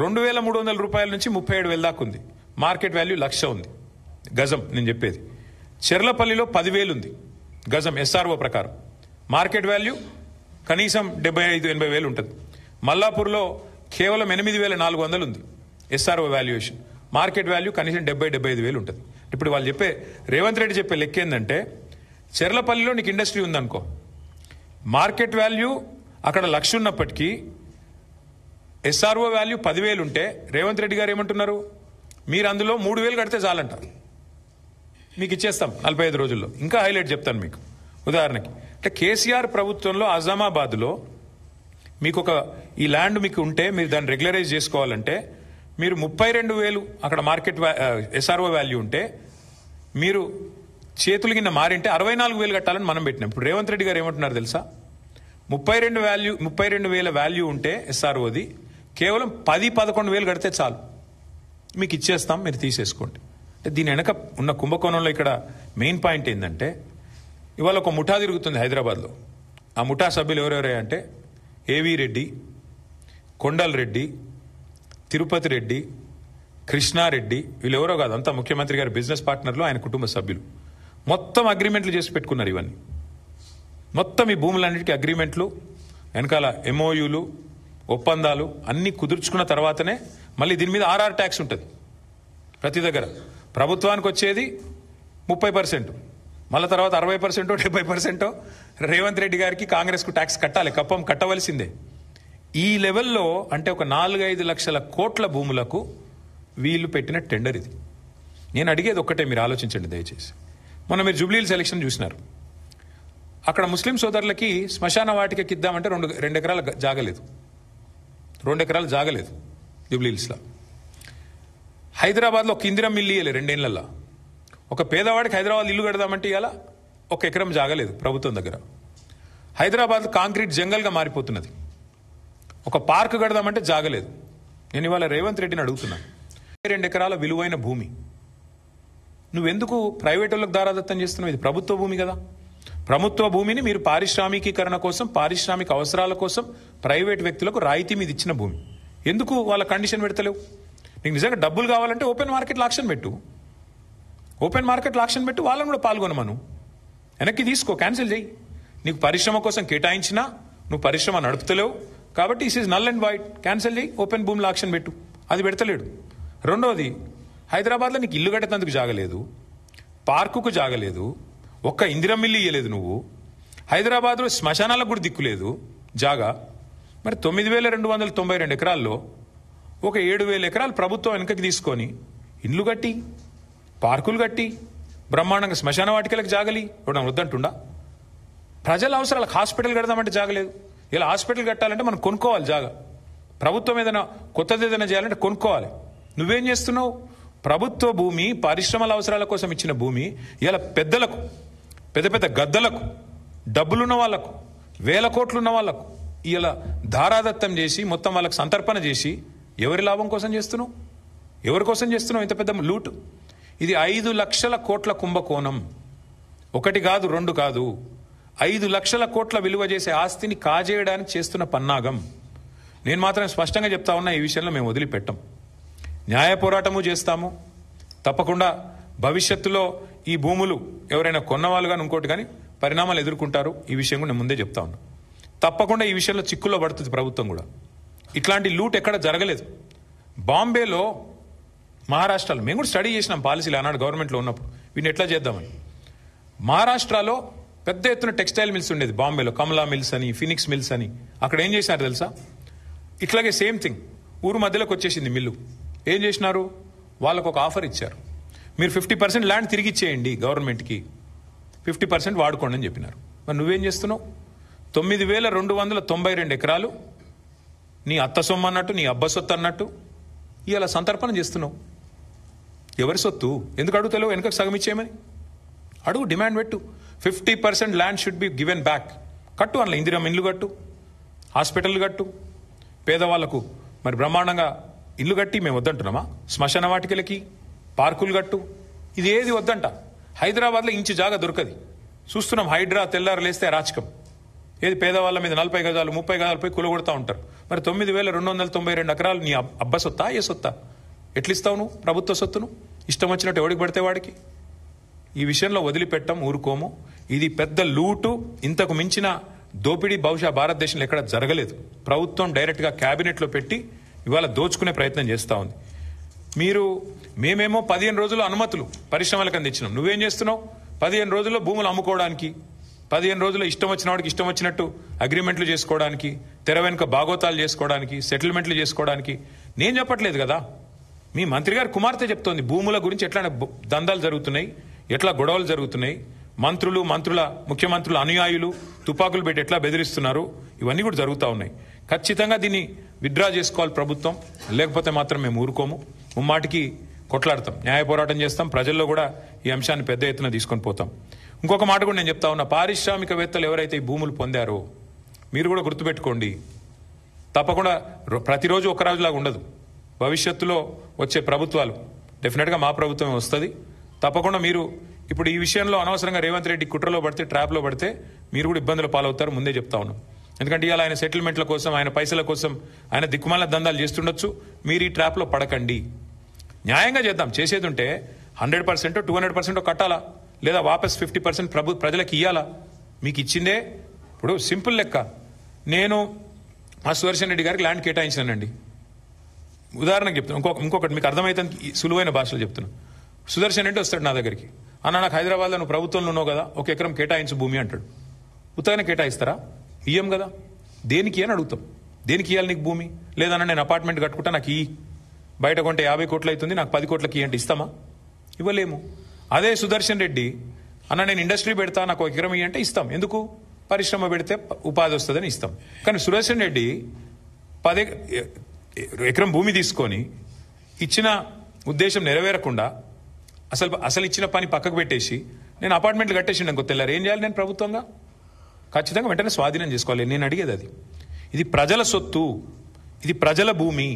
2,300 రూపాయల నుంచి 37,000 దాకా ఉంది, మార్కెట్ వాల్యూ 1,00,000 ఉంది గజం నేను చెప్పేది. చెర్లపల్లిలో 10,000 ఉంది గజం SRO ప్రకారం, మార్కెట్ వాల్యూ కనీసం 75,000-80,000 ఉంటుంది. మల్లాపూర్లో కేవలం 8,400 ఉంది SRO వాల్యుయేషన్, మార్కెట్ వాల్యూ కనీసం 70,000-75,000 ఉంటుంది. ఇప్పుడు వాళ్ళు చెప్పే, రేవంత్ రెడ్డి చెప్పే లెక్క ఏంటంటే, చెర్లపల్లిలో నీకు ఇండస్ట్రీ ఉందనుకో, మార్కెట్ వాల్యూ అక్కడ 1,00,000 ఉన్నప్పటికీ SRO వాల్యూ 10,000 ఉంటే, రేవంత్ రెడ్డి గారు ఏమంటున్నారు, మీరు అందులో 3,000 కడితే చాలంట, మీకు ఇచ్చేస్తాం 45 రోజుల్లో. ఇంకా హైలైట్ చెప్తాను మీకు. ఉదాహరణకి అంటే కేసీఆర్ ప్రభుత్వంలో అజామాబాద్లో మీకు ఈ ల్యాండ్ మీకు ఉంటే, మీరు దాన్ని రెగ్యులరైజ్ చేసుకోవాలంటే, మీరు 32,000 అక్కడ మార్కెట్ SRO వాల్యూ ఉంటే, మీరు చేతులు కింద మారింటే 64,000 కట్టాలని మనం పెట్టినాం. ఇప్పుడు రేవంత్ రెడ్డి గారు ఏమంటున్నారు తెలుసా, 32,000 వాల్యూ ఉంటే SROది కేవలం 10-11,000 కడితే చాలు, మీకు ఇచ్చేస్తాం, మీరు తీసేసుకోండి. అంటే దీని వెనక ఉన్న కుంభకోణంలో ఇక్కడ మెయిన్ పాయింట్ ఏంటంటే, ఇవాళ ఒక ముఠా తిరుగుతుంది హైదరాబాద్లో. ఆ ముఠా సభ్యులు ఎవరెవరే అంటే, ఏవి రెడ్డి, కొండల్ రెడ్డి, తిరుపతి రెడ్డి, కృష్ణారెడ్డి, వీళ్ళు ఎవరో కాదు, అంతా ముఖ్యమంత్రి గారి బిజినెస్ పార్ట్నర్లు, ఆయన కుటుంబ సభ్యులు. మొత్తం అగ్రిమెంట్లు చేసి పెట్టుకున్నారు. ఇవన్నీ మొత్తం ఈ భూములన్నిటికీ అగ్రిమెంట్లు, వెనకాల MOUలు, ఒప్పందాలు అన్నీ కుదుర్చుకున్న తర్వాతనే మళ్ళీ దీని మీద RR ట్యాక్స్ ఉంటుంది. ప్రతి దగ్గర ప్రభుత్వానికి వచ్చేది 30%, మళ్ళీ తర్వాత 60%, 70% రేవంత్ రెడ్డి గారికి, కాంగ్రెస్కు ట్యాక్స్ కట్టాలి, కప్పం కట్టవలసిందే. ఈ లెవెల్లో అంటే ఒక 4-5 లక్షల కోట్ల భూములకు వీళ్ళు పెట్టిన టెండర్ ఇది. నేను అడిగేది ఒక్కటే, మీరు ఆలోచించండి దయచేసి. మొన్న మీరు జూబ్లీహిల్స్ ఎలక్షన్ చూసినారు, అక్కడ ముస్లిం సోదరులకి శ్మశాన వాటికకి ఇద్దామంటే 2 ఎకరాల జాగలేదు, 2 ఎకరాలు జాగలేదు జూబ్లీహిల్స్లో. హైదరాబాద్లో ఒక ఇందిరమ్మ ఇల్లు ఇయ్యలే 2 ఏళ్లలో. ఒక పేదవాడికి హైదరాబాద్ ఇల్లు కడదామంటే ఇవాళ 1 ఎకరం జాగలేదు ప్రభుత్వం దగ్గర. హైదరాబాద్ కాంక్రీట్ జంగల్గా మారిపోతున్నది. ఒక పార్క్ కడదామంటే జాగలేదు. నేను ఇవాళ రేవంత్ రెడ్డిని అడుగుతున్నాను, 2 ఎకరాల విలువైన భూమి నువ్వెందుకు ప్రైవేట్ వాళ్ళకి దారాదత్తం చేస్తున్నావు? ఇది ప్రభుత్వ భూమి కదా. ప్రభుత్వ భూమిని మీరు పారిశ్రామికీకరణ కోసం, పారిశ్రామిక అవసరాల కోసం ప్రైవేట్ వ్యక్తులకు రాయితీ మీద ఇచ్చిన భూమి. ఎందుకు వాళ్ళ కండిషన్ పెడతలేవు? నీకు నిజంగా డబ్బులు కావాలంటే ఓపెన్ మార్కెట్లో ఆక్షన్ పెట్టు, ఓపెన్ మార్కెట్లో ఆక్షన్ పెట్టు, వాళ్ళని కూడా పాల్గొనమను. వెనక్కి తీసుకో, క్యాన్సిల్ చేయి. నీకు పరిశ్రమ కోసం కేటాయించినా నువ్వు పరిశ్రమ నడుపుతలేవు కాబట్టి is is null and white, cancel చేయి, ఓపెన్ భూమిలో ఆక్షన్ పెట్టు. అది పెడతలేడు. రెండోది, హైదరాబాద్లో నీకు ఇల్లు కట్టేందుకు జాగలేదు, పార్కుకు జాగలేదు, ఒక్క ఇందిరం మిల్లు ఇయ్యలేదు నువ్వు. హైదరాబాద్లో శ్మశానాలకు కూడా దిక్కులేదు జాగా. మరి 9,292 ఎకరాల్లో ఒక 7,000 ఎకరాలు ప్రభుత్వం వెనకకి తీసుకొని ఇండ్లు కట్టి, పార్కులు కట్టి, బ్రహ్మాండంగా శ్మశాన వాటికలకు జాగలి ఇవ్వడం వద్దంటుండా? ప్రజల అవసరాలకు హాస్పిటల్ కడదామంటే జాగలేదు. ఇలా హాస్పిటల్ కట్టాలంటే మనం కొనుక్కోవాలి జాగా. ప్రభుత్వం ఏదైనా కొత్తది ఏదైనా చేయాలంటే కొనుక్కోవాలి. నువ్వేం చేస్తున్నావు? ప్రభుత్వ భూమి, పరిశ్రమల అవసరాల కోసం ఇచ్చిన భూమి ఇలా పెద్దలకు, పెద్ద పెద్ద గద్దలకు, డబ్బులున్న వాళ్లకు, 1,000 కోట్లున్న వాళ్లకు ఇలా ధారాదత్తం చేసి మొత్తం వాళ్ళకి సంతర్పణ చేసి ఎవరి లాభం కోసం చేస్తున్నావు? ఎవరి కోసం చేస్తున్నావు ఇంత పెద్ద లూటు? ఇది 5 లక్షల కోట్ల కుంభకోణం. ఒకటి కాదు, రెండు కాదు, 5 లక్షల కోట్ల విలువ చేసే ఆస్తిని కాజేయడానికి చేస్తున్న పన్నాగం. నేను మాత్రం స్పష్టంగా చెప్తా ఉన్నా, ఈ విషయంలో మేము వదిలిపెట్టాం. న్యాయ పోరాటము చేస్తాము. తప్పకుండా భవిష్యత్తులో ఈ భూములు ఎవరైనా కొన్నవాళ్ళు కానీ ఇంకోటి కానీ పరిణామాలు ఎదుర్కొంటారు. ఈ విషయం కూడా నేను ముందే చెప్తా ఉన్నా. తప్పకుండా ఈ విషయంలో చిక్కుల్లో పడుతుంది ప్రభుత్వం కూడా. ఇట్లాంటి లూట్ ఎక్కడ జరగలేదు. బాంబేలో, మహారాష్ట్రలో మేము కూడా స్టడీ చేసినాం పాలసీలు ఆనాడు గవర్నమెంట్లో ఉన్నప్పుడు, వీటిని ఎట్లా చేద్దామని. మహారాష్ట్రలో పెద్ద ఎత్తున టెక్స్టైల్ మిల్స్ ఉండేది బాంబేలో, కమలా మిల్స్ అని, ఫినిక్స్ మిల్స్ అని. అక్కడ ఏం చేసినారు తెలుసా? ఇట్లాగే సేమ్ థింగ్, ఊరు మధ్యలోకి వచ్చేసింది మిల్లు. ఏం చేసినారు? వాళ్ళకు ఒక ఆఫర్ ఇచ్చారు, మీరు 50% ల్యాండ్ తిరిగి ఇచ్చేయండి గవర్నమెంట్కి, 50% వాడుకోండి అని చెప్పినారు. మరి నువ్వేం చేస్తున్నావు? 9,292 ఎకరాలు నీ అత్త సొమ్ము అన్నట్టు, నీ అబ్బ సొత్తు అన్నట్టు ఇలా సంతర్పణ చేస్తున్నావు. ఎవరి సొత్తు? ఎందుకు అడుగుతలేవు? వెనకకు సగం ఇచ్చేయమని అడుగు, డిమాండ్ పెట్టు. 50% land should be given back. కట్టు, అందులో ఇందిరం ఇల్లు కట్టు, హాస్పిటల్ కట్టు, పేదవాళ్లకు మరి బ్రహ్మాండంగా ఇల్లు కట్టి మేము వద్దంటున్నామా? శ్మశాన వాటికలకి పార్కులు కట్టు. ఇది ఏది వద్దంట. హైదరాబాద్లో ఇంచు జాగా దొరకది. చూస్తున్నాం, హైడ్రా తెల్లారు లేస్తే రాచకం. ఏది పేదవాళ్ళ మీద 40 గజాలు 30 గజాలు పోయి కులగొడతా ఉంటారు. మరి 9,292 ఎకరాలు నీ అబ్బ సొత్తా, ఏ సొత్తా? ఎట్లిస్తావు నువ్వు ప్రభుత్వ సొత్తును? ఇష్టం వచ్చినట్టు ఎవడికి పడితే వాడికి. ఈ విషయంలో వదిలిపెట్టం, ఊరుకోము. ఇది పెద్ద లూటు. ఇంతకు మించిన దోపిడీ బహుశా భారతదేశంలో ఎక్కడ జరగలేదు. ప్రభుత్వం డైరెక్ట్గా క్యాబినెట్లో పెట్టి ఇవాళ దోచుకునే ప్రయత్నం చేస్తూ ఉంది. మేమేమో 15 రోజులు అనుమతులు పరిశ్రమలకు అందించినాం. నువ్వేం చేస్తున్నావు? 15 రోజుల్లో భూములు అమ్ముకోవడానికి, 15 రోజుల్లో ఇష్టం వచ్చిన వాడికి ఇష్టం వచ్చినట్టు అగ్రిమెంట్లు చేసుకోవడానికి, తెర వెనుక బాగోతాలు చేసుకోవడానికి, సెటిల్మెంట్లు చేసుకోవడానికి. నేను చెప్పట్లేదు కదా, మీ మంత్రి గారు కుమార్తె చెప్తోంది భూముల గురించి ఎట్లా దందాలు జరుగుతున్నాయి, ఎట్లా గొడవలు జరుగుతున్నాయి, ముఖ్యమంత్రుల అనుయాయులు తుపాకులు పెట్టి ఎట్లా బెదిరిస్తున్నారు, ఇవన్నీ కూడా జరుగుతూ ఉన్నాయి. ఖచ్చితంగా దీన్ని విత్డ్రా చేసుకోవాలి ప్రభుత్వం, లేకపోతే మాత్రం మేము ఊరుకోము. ముమ్మాటికి కొట్లాడతాం, న్యాయ పోరాటం చేస్తాం, ప్రజల్లో కూడా ఈ అంశాన్ని పెద్ద ఎత్తున తీసుకొని పోతాం. ఇంకొక మాట కూడా నేను చెప్తా ఉన్నా, పారిశ్రామికవేత్తలు ఎవరైతే ఈ భూములు పొందారో మీరు కూడా గుర్తుపెట్టుకోండి. తప్పకుండా ప్రతిరోజు ఒక రోజులాగా ఉండదు. భవిష్యత్తులో వచ్చే ప్రభుత్వాలు, డెఫినెట్గా మా ప్రభుత్వమే వస్తుంది. తప్పకుండా మీరు ఇప్పుడు ఈ విషయంలో అనవసరంగా రేవంత్ రెడ్డి కుట్రలో పడితే, ట్రాప్లో పడితే మీరు కూడా ఇబ్బందులు పాలవుతారు, ముందే చెప్తా ఉన్నాం. ఎందుకంటే ఇవాళ ఆయన సెటిల్మెంట్ల కోసం, ఆయన పైసల కోసం ఆయన దిక్కుమాల దందాలు చేస్తుండొచ్చు. మీరు ఈ ట్రాప్లో పడకండి. న్యాయంగా చేద్దాం. చేసేది ఉంటే 100% 200% కట్టాలా, లేదా వాపస్ 50% ప్రజలకు ఇయ్యాలా? మీకు ఇచ్చిందే. ఇప్పుడు సింపుల్ లెక్క, నేను మా సుదర్శన్ రెడ్డి గారికి ల్యాండ్ కేటాయించానండి. ఉదాహరణకు చెప్తున్నాను, ఇంకొకటి మీకు అర్థమైతే సులువైన భాషలో చెప్తున్నాను. సుదర్శన్ రెడ్డి వస్తాడు నా దగ్గరికి, అన్న నాకు హైదరాబాద్లో నువ్వు ప్రభుత్వంలో ఉన్నావు కదా, 1 ఎకరం కేటాయించు భూమి అంటాడు. ఉత్తగానే కేటాయిస్తారా? ఇయ్యం కదా. దేనికి అని అడుగుతాం. దేనికి ఇవ్వాలి నీకు భూమి? లేదన్నా నేను అపార్ట్మెంట్ కట్టుకుంటా, నాకు బయట కొంటే 50 కోట్లు అవుతుంది, నాకు 10 కోట్లకి అంటే ఇస్తామా? ఇవ్వలేము. అదే సుదర్శన్ రెడ్డి, అన్న నేను ఇండస్ట్రీ పెడతా, నాకు 1 ఎకరం అంటే ఇస్తాం. ఎందుకు? పరిశ్రమ పెడితే ఉపాధి వస్తుందని ఇస్తాం. కానీ సుదర్శన్ రెడ్డి 10 ఎకరం భూమి తీసుకొని ఇచ్చిన ఉద్దేశం నెరవేరకుండా అసలు ఇచ్చిన పని పక్కకు పెట్టేసి నేను అపార్ట్మెంట్లు కట్టేసిండు అనుకో, తెల్లారు ఏం చేయాలి నేను ప్రభుత్వంగా? ఖచ్చితంగా వెంటనే స్వాధీనం చేసుకోవాలి. నేను అడిగేది అది. ఇది ప్రజల సొత్తు, ఇది ప్రజల భూమి.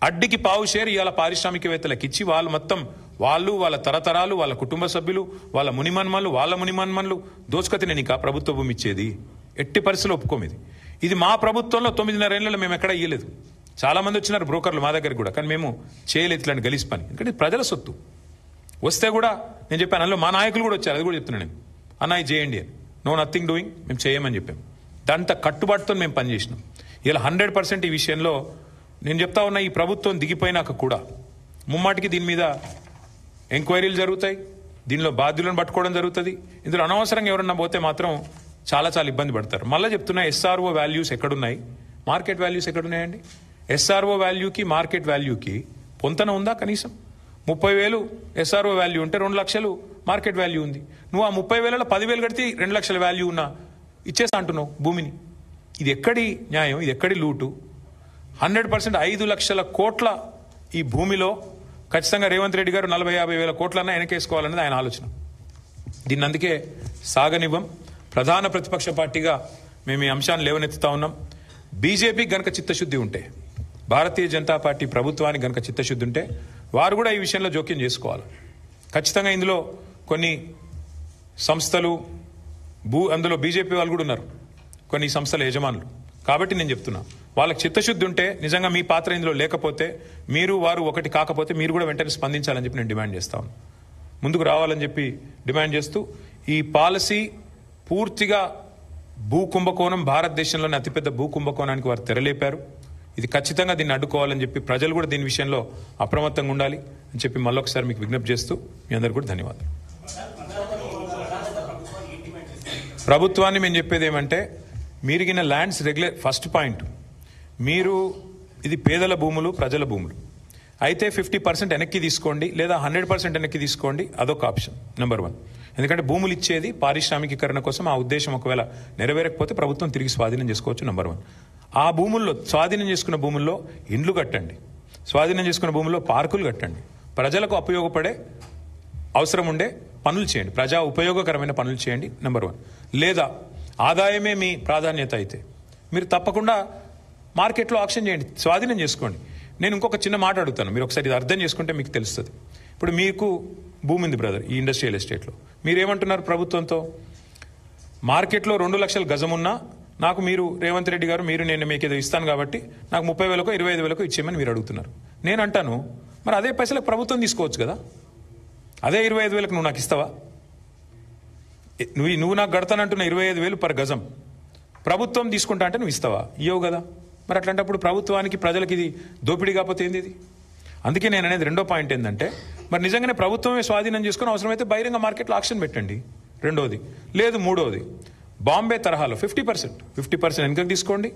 అడ్డికి పావు షేర్ ఇవాళ పారిశ్రామికవేత్తలకు ఇచ్చి వాళ్ళు మొత్తం వాళ్ళు, వాళ్ళ తరతరాలు, వాళ్ళ కుటుంబ సభ్యులు, వాళ్ళ మునిమన్మన్లు దోచుకతినే నీకు ఆ ప్రభుత్వ భూమి ఇచ్చేది. ఎట్టి పరిస్థితుల్లో ఒప్పుకోమిది. ఇది మా ప్రభుత్వంలో 9.5 ఏళ్లలో మేము ఎక్కడా ఇయ్యలేదు. చాలా మంది వచ్చినారు బ్రోకర్లు మా దగ్గర కూడా, కానీ మేము చేయలేదు ఇట్లాంటి గలీజ్ పని. ఎందుకంటే ఇది ప్రజల సొత్తు. వస్తే కూడా నేను చెప్పాను, అందులో మా నాయకులు కూడా వచ్చారు, అది కూడా చెప్తున్నాను నేను, అన్న ఇది చేయండి అని. నో నథింగ్ డూయింగ్, మేము చేయమని చెప్పాం. దాంతో కట్టుబాటుతో మేము పనిచేసినాం. ఇలా 100% ఈ విషయంలో నేను చెప్తా ఉన్నా, ఈ ప్రభుత్వం దిగిపోయినాక కూడా ముమ్మాటికి దీని మీద ఎంక్వైరీలు జరుగుతాయి, దీనిలో బాధ్యులను పట్టుకోవడం జరుగుతుంది. ఇందులో అనవసరంగా ఎవరన్నా పోతే మాత్రం చాలా చాలా ఇబ్బంది పడతారు. మళ్ళీ చెప్తున్నా, ఎస్ఆర్ఓ వాల్యూస్ ఎక్కడున్నాయి, మార్కెట్ వాల్యూస్ ఎక్కడున్నాయండి? ఎస్ఆర్ఓ వాల్యూకి మార్కెట్ వాల్యూకి పొంతన ఉందా? కనీసం 30,000 ఎస్ఆర్ఓ వాల్యూ ఉంటే 2 లక్షలు మార్కెట్ వాల్యూ ఉంది. నువ్వు ఆ 30,000లో 10,000 కడితే 2 లక్షల వాల్యూ ఉన్నా ఇచ్చేస్తా అంటున్నావు భూమిని. ఇది ఎక్కడి న్యాయం? ఇది ఎక్కడి లూటు? 100% 5 లక్షల కోట్ల ఈ భూమిలో ఖచ్చితంగా రేవంత్ రెడ్డి గారు 40-50 వేల కోట్లన్నా వెనకేసుకోవాలన్నది ఆయన ఆలోచన. దీన్ని అందుకే సాగనివ్వం. ప్రధాన ప్రతిపక్ష పార్టీగా మేము ఈ అంశాన్ని లేవనెత్తుతా ఉన్నాం. బీజేపీకి గనక చిత్తశుద్ధి ఉంటే, భారతీయ జనతా పార్టీ ప్రభుత్వానికి గనక చిత్తశుద్ధి ఉంటే వారు కూడా ఈ విషయంలో జోక్యం చేసుకోవాలి. ఖచ్చితంగా ఇందులో కొన్ని సంస్థలు అందులో బీజేపీ వాళ్ళు కూడా ఉన్నారు, కొన్ని సంస్థల యజమానులు. కాబట్టి నేను చెప్తున్నా, వాళ్ళకి చిత్తశుద్ధి ఉంటే, నిజంగా మీ పాత్ర ఇందులో లేకపోతే, మీరు వారు ఒకటి కాకపోతే మీరు కూడా వెంటనే స్పందించాలని చెప్పి నేను డిమాండ్ చేస్తాను. ముందుకు రావాలని చెప్పి డిమాండ్ చేస్తూ, ఈ పాలసీ పూర్తిగా భూ కుంభకోణం, భారతదేశంలోని అతిపెద్ద భూ కుంభకోణానికి వారు తెరలేపారు. ఇది ఖచ్చితంగా దీన్ని అడ్డుకోవాలని చెప్పి ప్రజలు కూడా దీని విషయంలో అప్రమత్తంగా ఉండాలి అని చెప్పి మళ్ళొకసారి మీకు విజ్ఞప్తి చేస్తూ మీ అందరికీ కూడా ధన్యవాదాలు. ప్రభుత్వాన్ని మేము చెప్పేది ఏమంటే, మీరిగిన ల్యాండ్స్ ఫస్ట్ పాయింట్, మీరు ఇది పేదల భూములు, ప్రజల భూములు అయితే 50% వెనక్కి తీసుకోండి, లేదా 100% వెనక్కి తీసుకోండి. అదొక ఆప్షన్ నెంబర్ 1. ఎందుకంటే భూములు ఇచ్చేది పారిశ్రామికీకరణ కోసం. ఆ ఉద్దేశం ఒకవేళ నెరవేరకపోతే ప్రభుత్వం తిరిగి స్వాధీనం చేసుకోవచ్చు. నెంబర్ 1. ఆ భూముల్లో, స్వాధీనం చేసుకున్న భూముల్లో ఇండ్లు కట్టండి, స్వాధీనం చేసుకున్న భూముల్లో పార్కులు కట్టండి, ప్రజలకు ఉపయోగపడే అవసరం ఉండే పనులు చేయండి, ప్రజా ఉపయోగకరమైన పనులు చేయండి. నెంబర్ 1. లేదా ఆదాయమే మీ ప్రాధాన్యత అయితే మీరు తప్పకుండా మార్కెట్లో ఆక్షన్ చేయండి, స్వాధీనం చేసుకోండి. నేను ఇంకొక చిన్న మాట అడుగుతాను, మీరు ఒకసారి ఇది అర్థం చేసుకుంటే మీకు తెలుస్తుంది. ఇప్పుడు మీకు భూమి ఉంది బ్రదర్, ఈ ఇండస్ట్రియల్ ఎస్టేట్లో. మీరేమంటున్నారు ప్రభుత్వంతో? మార్కెట్లో 2 లక్షల గజం ఉన్నా నాకు మీరు రేవంత్ రెడ్డి గారు, నేను మీకు ఏదో ఇస్తాను కాబట్టి నాకు 30,000కో 25,000కో ఇచ్చేయమని మీరు అడుగుతున్నారు. నేను అంటాను, మరి అదే పైసలకు ప్రభుత్వం తీసుకోవచ్చు కదా, అదే 25,000కు నువ్వు నాకు ఇస్తావా? నువ్వు నాకు గడతానంటున్న 25,000 పర్ గజం ప్రభుత్వం తీసుకుంటా అంటే నువ్వు ఇస్తావా? ఇవ్వవు కదా. మరి అట్లాంటప్పుడు ప్రభుత్వానికి, ప్రజలకి ఇది దోపిడీ కాకపోతే ఏంది ఇది? అందుకే నేను అనేది రెండో పాయింట్ ఏంటంటే, మరి నిజంగానే ప్రభుత్వమే స్వాధీనం చేసుకుని అవసరమైతే బహిరంగ మార్కెట్లో ఆక్షన్ పెట్టండి. రెండోది. లేదు మూడోది, బాంబే తరహాలో 50% వెనకకు తీసుకోండి,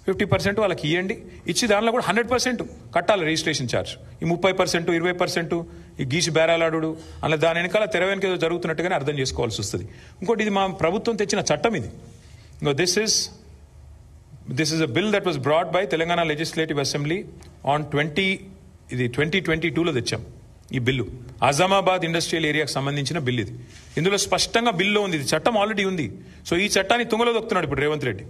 50% వాళ్ళకి ఇవ్వండి. ఇచ్చి దానిలో కూడా 100% కట్టాలి రిజిస్ట్రేషన్ ఛార్జ్. ఈ 30%, 20% ఈ గీసి బేరాలాడు అలా దాని వెనకాల తెర వెనక ఏదో జరుగుతున్నట్టుగానే అర్థం చేసుకోవాల్సి వస్తుంది. ఇంకోటి, ఇది మా ప్రభుత్వం తెచ్చిన చట్టం ఇది. This is a bill that was brought by Telangana Legislative Assembly on 2022లో తెచ్చాం ఈ బిల్లు. అజామాబాద్ ఇండస్ట్రియల్ ఏరియాకి సంబంధించిన బిల్ ఇది. ఇందులో స్పష్టంగా బిల్లో ఉంది, ఇది చట్టం ఆల్రెడీ ఉంది. సో ఈ చట్టాన్ని తుంగలో దొక్కుతున్నాడు ఇప్పుడు రేవంత్ రెడ్డి.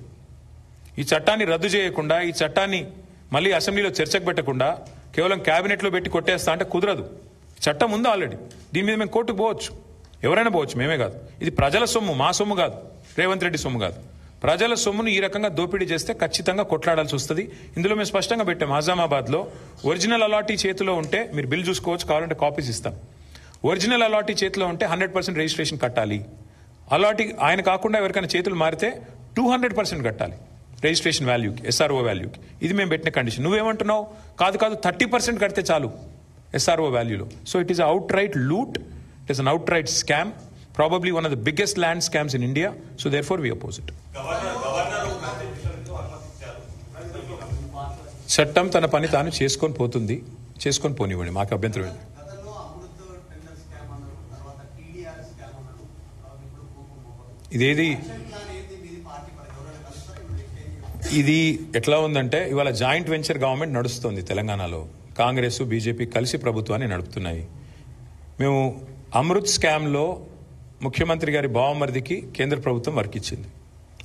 ఈ చట్టాన్ని రద్దు చేయకుండా, ఈ చట్టాన్ని మళ్ళీ అసెంబ్లీలో చర్చకు పెట్టకుండా కేవలం క్యాబినెట్లో పెట్టి కొట్టేస్తా అంటే కుదరదు. చట్టం ఉంది ఆల్రెడీ, దీని మీద మేము కోర్టుకు పోవచ్చు, ఎవరైనా పోవచ్చు, మేమే కాదు. ఇది ప్రజల సొమ్ము, మా సొమ్ము కాదు, రేవంత్ రెడ్డి సొమ్ము కాదు. ప్రజల సొమ్మును ఈ రకంగా దోపిడీ చేస్తే ఖచ్చితంగా కొట్లాడాల్సి వస్తుంది. ఇందులో మేము స్పష్టంగా పెట్టాం, ఆజామాబాద్లో ఒరిజినల్ అలాటీ చేతిలో ఉంటే మీరు బిల్ చూసుకోవచ్చు, కావాలంటే కాపీస్ ఇస్తాం. ఒరిజినల్ అలాటీ చేతిలో ఉంటే 100% రిజిస్ట్రేషన్ కట్టాలి. అలాటీ ఆయన కాకుండా ఎవరికైనా చేతులు మారితే 200% కట్టాలి రిజిస్ట్రేషన్ వాల్యూకి, ఎస్ఆర్ఓ వాల్యూకి. ఇది మేము పెట్టిన కండిషన్. నువ్వేమంటున్నావు? కాదు 30% కడితే చాలు ఎస్ఆర్ఓ వాల్యూలో. So it is outright loot, it is an outright scam, probably one of the biggest land scams in India, so therefore we oppose it. చట్టం తన పని తాను చేసుకొని పోతుంది, చేసుకొని పోనివ్వండి, మాకు అభ్యంతరం లేదు. ఇదేది ఇది ఎట్లా ఉందంటే, ఇవాళ జాయింట్ వెంచర్ గవర్నమెంట్ నడుస్తుంది తెలంగాణలో. కాంగ్రెస్, బీజేపీ కలిసి ప్రభుత్వాన్ని నడుపుతున్నాయి. మేము అమృత్ స్కామ్లో ముఖ్యమంత్రి గారి బావమరిదికి కేంద్ర ప్రభుత్వం వర్క్ ఇచ్చింది.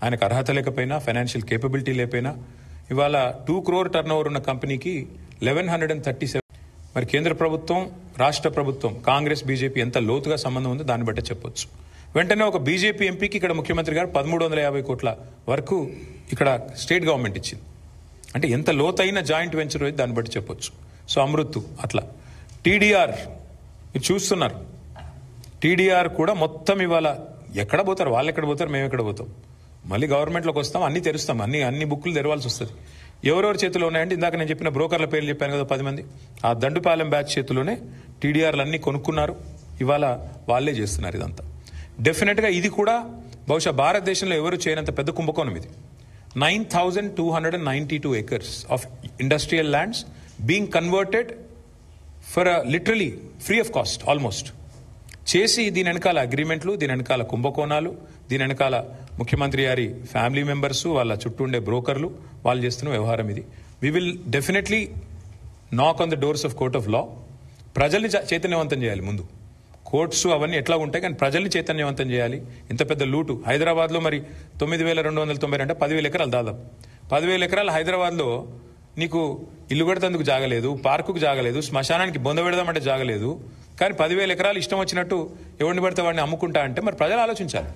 ఆయనకు అర్హత లేకపోయినా, ఫైనాన్షియల్ కేపబిలిటీ లేకపోయినా, ఇవాళ 2 crore టర్న్ ఓవర్ ఉన్న కంపెనీకి 1137 మరి కేంద్ర ప్రభుత్వం, రాష్ట్ర ప్రభుత్వం, కాంగ్రెస్, బీజేపీ ఎంత లోతుగా సంబంధం ఉందో దాన్ని బట్టే చెప్పొచ్చు. వెంటనే ఒక బీజేపీ ఎంపీకి ఇక్కడ ముఖ్యమంత్రి గారు 1350 కోట్ల వరకు ఇక్కడ స్టేట్ గవర్నమెంట్ ఇచ్చింది. అంటే ఎంత లోతైన జాయింట్ వెంచర్ దాన్ని బట్టి చెప్పొచ్చు. సో అమృత్ అట్లా. టీడీఆర్ మీరు చూస్తున్నారు, టీడీఆర్ కూడా మొత్తం ఇవాళ ఎక్కడ పోతారు, వాళ్ళు ఎక్కడ పోతారు, మేము ఎక్కడ పోతాం. మళ్ళీ గవర్నమెంట్లోకి వస్తాం, అన్ని తెరుస్తాం, అన్ని బుక్కులు తెరవాల్సి వస్తుంది. ఎవరెవరి చేతిలో ఉన్నాయంటే ఇందాక నేను చెప్పిన బ్రోకర్ల పేర్లు చెప్పాను కదా 10 మంది, ఆ దండుపాలెం బ్యాచ్ చేతిలోనే టీడీఆర్లు అన్ని కొనుక్కున్నారు. ఇవాళ వాళ్ళే చేస్తున్నారు ఇదంతా. డెఫినెట్గా ఇది కూడా బహుశా భారతదేశంలో ఎవరు చేయనంత పెద్ద కుంభకోణం ఇది. 9,292 acres of industrial lands being converted for literally free of cost almost చేసి, దీని వెనకాల అగ్రిమెంట్లు, దీని వెనకాల కుంభకోణాలు, దీని వెనకాల ముఖ్యమంత్రి గారి ఫ్యామిలీ మెంబర్స్, వాళ్ళ చుట్టూ ఉండే బ్రోకర్లు, వాళ్ళు చేస్తున్న వ్యవహారం ఇది. వి విల్ డెఫినెట్లీ నాక్ on the doors of court of law. ప్రజల్ని చైతన్యవంతం చేయాలి ముందు. కోర్ట్స్ అవన్నీ ఎట్లా ఉంటాయి, కానీ ప్రజల్ని చైతన్యవంతం చేయాలి. ఇంత పెద్ద లూటు హైదరాబాద్లో మరి 9,290 అంటే 10,000 ఎకరాలు దాదాపు. 10,000 ఎకరాలు హైదరాబాద్లో నీకు ఇల్లు కడతందుకు జాగలేదు, పార్కుకు జాగలేదు, శ్మశానానికి బొంద పెడదామంటే జాగలేదు. కానీ 10,000 ఎకరాలు ఇష్టం వచ్చినట్టు ఎవరిని పడితే వాడిని అమ్ముకుంటా అంటే మరి ప్రజలు ఆలోచించాలి.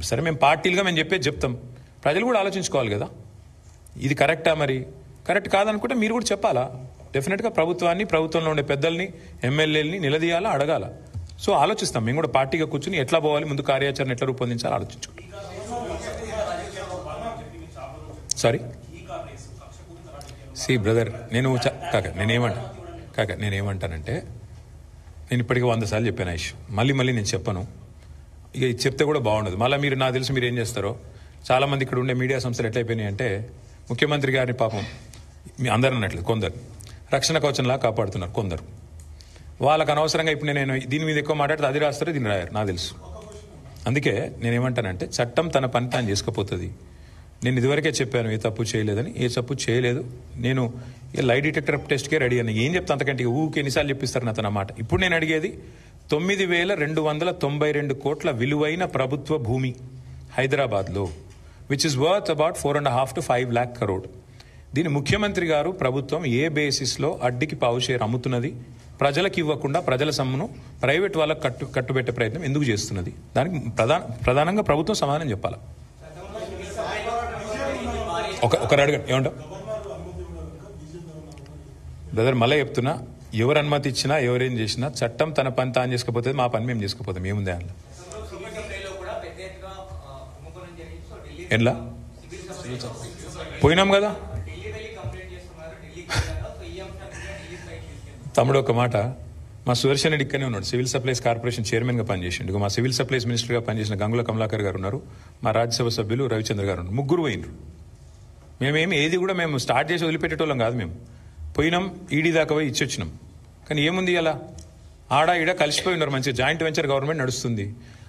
సరే మేము పార్టీలుగా మేము చెప్పేది చెప్తాం, ప్రజలు కూడా ఆలోచించుకోవాలి కదా, ఇది కరెక్టా, మరి కరెక్ట్ కాదనుకుంటే మీరు కూడా చెప్పాలా. డెఫినెట్గా ప్రభుత్వాన్ని, ప్రభుత్వంలో ఉండే పెద్దల్ని, ఎమ్మెల్యేలని నిలదీయాలా, అడగాల. సో ఆలోచిస్తాం మేము కూడా పార్టీగా కూర్చుని ఎట్లా పోవాలి, ముందు కార్యాచరణ ఎట్లా రూపొందించాలి ఆలోచించుకుంటాం. సారీ సి బ్రదర్, నేనేమంటానంటే నేను ఇప్పటికీ 100 సార్లు చెప్పాను ఆయుష్, మళ్ళీ నేను చెప్పను. ఇక చెప్తే కూడా బాగుండదు. మళ్ళీ మీరు నాకు తెలిసి మీరు ఏం చేస్తారో, చాలామంది ఇక్కడ ఉండే మీడియా సంస్థలు ఎట్లయిపోయినాయి అంటే ముఖ్యమంత్రి గారిని పాపం మీ అందరూ అన్నట్లు కొందరు రక్షణ కవచంలా కాపాడుతున్నారు, కొందరు వాళ్ళకు అనవసరంగా. ఇప్పుడు నేను దీని మీద ఎక్కువ మాట్లాడితే అది రాస్తారో దీన్ని రాయారు నాకు తెలుసు. అందుకే నేనేమంటానంటే చట్టం తన పని తాను చేసుకుపోతుంది. నేను ఇదివరకే చెప్పాను ఏ తప్పు చేయలేదని. ఏ తప్పు చేయలేదు. నేను లై డిటెక్టర్ టెస్ట్కే రెడీ అని ఏం చెప్తాను, అంతకంటే ఊరికి ఎన్నిసార్లు చెప్పిస్తారు నా తన మాట. ఇప్పుడు నేను అడిగేది 9,292 కోట్ల విలువైన ప్రభుత్వ భూమి హైదరాబాద్లో, which is worth about 4.5 to 5 lakh crore. దీని ముఖ్యమంత్రి గారు ప్రభుత్వం ఏ బేసిస్లో అడ్డికి పావు షేర్ అమ్ముతున్నది, ప్రజలకు ఇవ్వకుండా ప్రజల సొమ్మును ప్రైవేట్ వాళ్ళకు కట్టుబెట్టే ప్రయత్నం ఎందుకు చేస్తున్నది, దానికి ప్రధానంగా ప్రభుత్వం సమాధానం చెప్పాలి. ఒకరు అడగండి ఏమంటావు బ్రదర్, మళ్ళీ చెప్తున్నా, ఎవరు అనుమతి ఇచ్చినా ఎవరేం చేసినా చట్టం తన పని తాను చేసుకుపోతుంది, మా పని మేము చేసుకుపోతాం. ఏముంది అందులో? ఎట్లా పోయినాం కదా తమ్ముడు. ఒక మాట, మా సుదర్శన్ రెడ్డి ఇక్కడనే ఉన్నాడు, సివిల్ సప్లైస్ కార్పొరేషన్ చైర్మన్గా పనిచేసిండు. మా సివిల్ సప్లైస్ మినిస్టర్గా పనిచేసిన గంగుల కమలాకర్ గారు ఉన్నారు, మా రాజ్యసభ సభ్యులు రవిచంద్ర గారు ఉన్నారు. ముగ్గురు పోయినరు. మేమేమి ఏది కూడా మేము స్టార్ట్ చేసి వదిలిపెట్టేటోళ్ళం కాదు. మేము పోయినాం, ఈడీ దాకా పోయి ఇచ్చొచ్చినాం. కానీ ఏముంది, అలా ఈడ కలిసిపోయి ఉన్నారు, మంచిగా జాయింట్ వెంచర్ గవర్నమెంట్ నడుస్తుంది.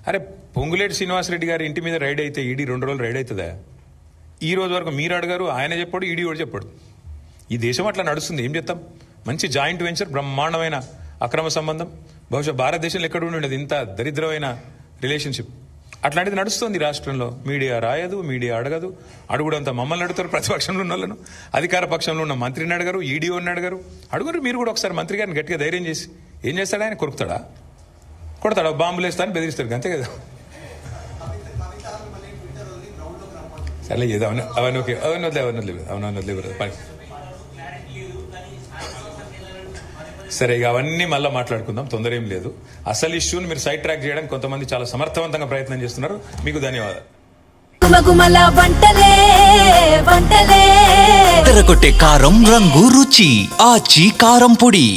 అరే పొంగులేటి శ్రీనివాసరెడ్డి గారి ఇంటి మీద రైడ్ అయితే ఈడీ 2 రోజులు రైడ్ అవుతుందా? ఈ రోజు వరకు మీరు అడగారు, ఆయన చెప్పాడు, ఈడీ కూడా చెప్పాడు. ఈ దేశం అట్లా నడుస్తుంది, ఏం చేస్తాం. మంచి జాయింట్ వెంచర్, బ్రహ్మాండమైన అక్రమ సంబంధం. బహుశా భారతదేశంలో ఎక్కడ ఉండేది ఇంత దరిద్రమైన రిలేషన్షిప్. అట్లాంటిది నడుస్తుంది రాష్ట్రంలో. మీడియా రాయదు, మీడియా అడగదు. అడుగుడంతా మమ్మల్ని అడుగుతారు, ప్రతిపక్షంలో ఉన్న వాళ్ళను. అధికార పక్షంలో ఉన్న మంత్రిని అడగరు, ఈడీఓని అడగరు. అడుగురు మీరు కూడా ఒకసారి మంత్రి గారిని గట్టిగా ధైర్యం చేసి. ఏం చేస్తాడు ఆయన? కొరుకుతాడా? కొడతాడా? బాంబులు వేస్తాను, బెదిరిస్తాడు, అంతే కదా. సరే ఏదో అవన్నీ ఓకే, అవన్నీ వదిలే పని. సరే ఇక అవన్నీ మళ్ళీ మాట్లాడుకుందాం, తొందర ఏం లేదు. అసలు ఇష్యూని మీరు సైడ్ ట్రాక్ చేయడానికి కొంతమంది చాలా సమర్థవంతంగా ప్రయత్నం చేస్తున్నారు. మీకు ధన్యవాదాలు. తెరకొట్టే కారం రంగు రుచి ఆచి కారం పొడి.